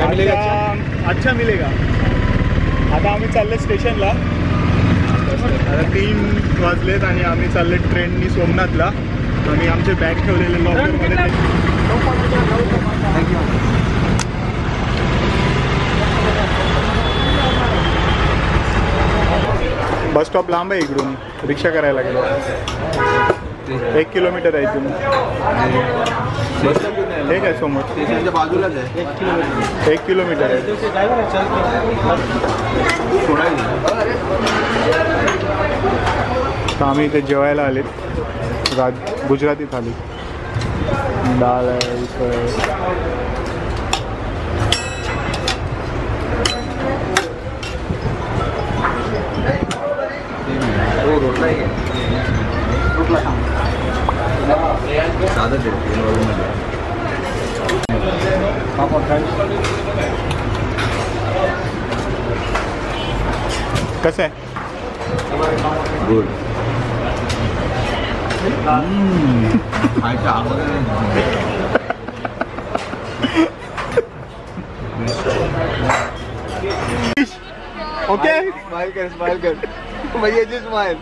अच्छा मिलेगा. आता आम्ही चालले स्टेशनला. आता 3 वाजलेत आणि आम्ही चालले ट्रेननी सोमनाथला. आणि आमचे बॅग ठेवलेले लॉकरमध्ये. बस स्टॉप लांब आहे इकडून. रिक्षा करायला लागेल. 1 किलोमीटर आहे इथून. ठीक आहे समोर स्टेशनच्या बाजूलाच आहे. 1 किलोमीटर आहे. तर आम्ही इथे जेवायला आलेत. गुजराती थाली. डाळ आहे, उसळ आहे. कसं आहे? गुड. ओके स्माइल कर भैया जी स्माइल.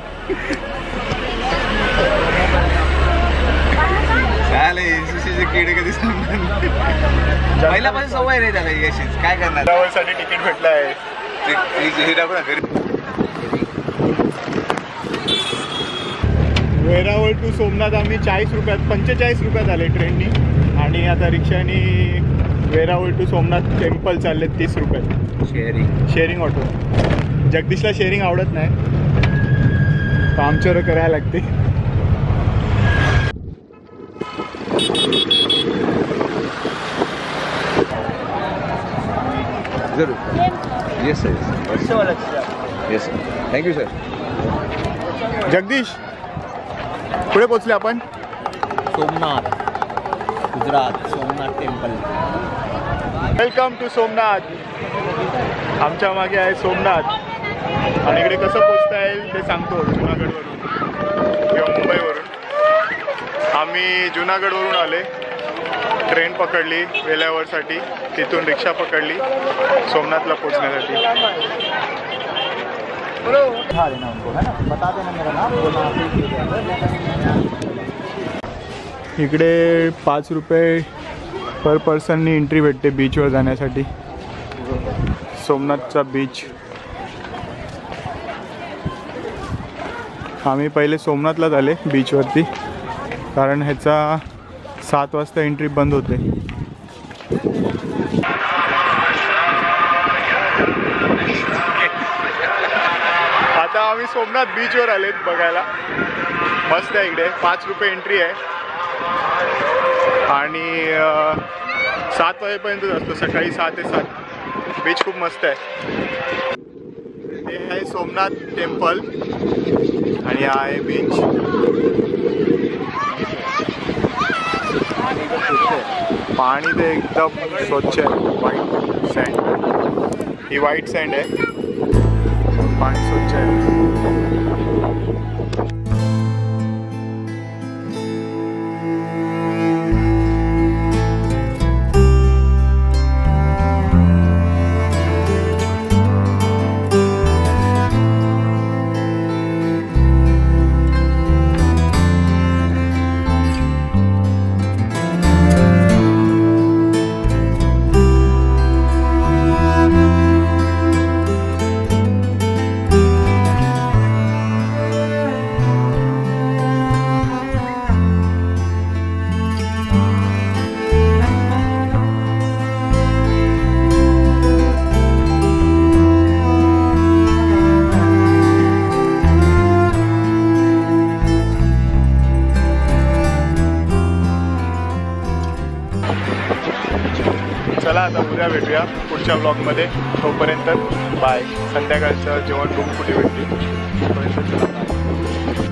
किडे कधी सांगणार. पहिल्यापासून सवय रे त्याला यशीच. काय करणार. साठी तिकीट भेटलं आहे. वेरावळ टू सोमनाथ आम्ही 45 रुपयात आले ट्रेननी. आणि आता रिक्षानी वेरावळ टू सोमनाथ टेम्पल चालले 30 रुपयात. Sharing auto. जगदीशला शेअरिंग आवडत नाही तर आमच्यावर करायला लागते. Yes sir. Yes thank you sir. Jagdish पुढे पोचले आपण. Somnath Gujarat. Somnath temple. Welcome to Somnath. आमच्या मागे आहे सोमनाथ. आणि इकडे कसं पोचता येईल ते सांगतो. जुनागडवरून किंवा मुंबईवरून. आम्ही जुनागडवरून आले. ट्रेन पकडली वेलावरसाठी. तिथून रिक्षा पकडली सोमनाथला पोचण्यासाठी. इकडे 5 रुपये पर पर्सननी एंट्री भेटते बीचवर जाण्यासाठी. सोमनाथचा बीच. आम्ही पहिले सोमनाथलाच आले बीचवरती. कारण ह्याचा 7 वाजता एंट्री बंद होते. आता आम्ही सोमनाथ बीचवर आलेत बघायला. मस्त आहे इकडे. 5 रुपये एंट्री आहे. आणि 7 वाजेपर्यंतच असतो. सकाळी 6 ते 7. बीच खूप मस्त आहे. हे आहे सोमनाथ टेम्पल आणि हा आहे बीच. पाणी ते एकदम स्वच्छ आहे. White sand. ही व्हाईट सँड आहे. पाणी स्वच्छ आहे. चला आता उद्या भेटूया पुढच्या ब्लॉगमध्ये. तोपर्यंत बाय. संध्याकाळचं जेवण रूम कुठे भेटते तोपर्यंत चला बाय.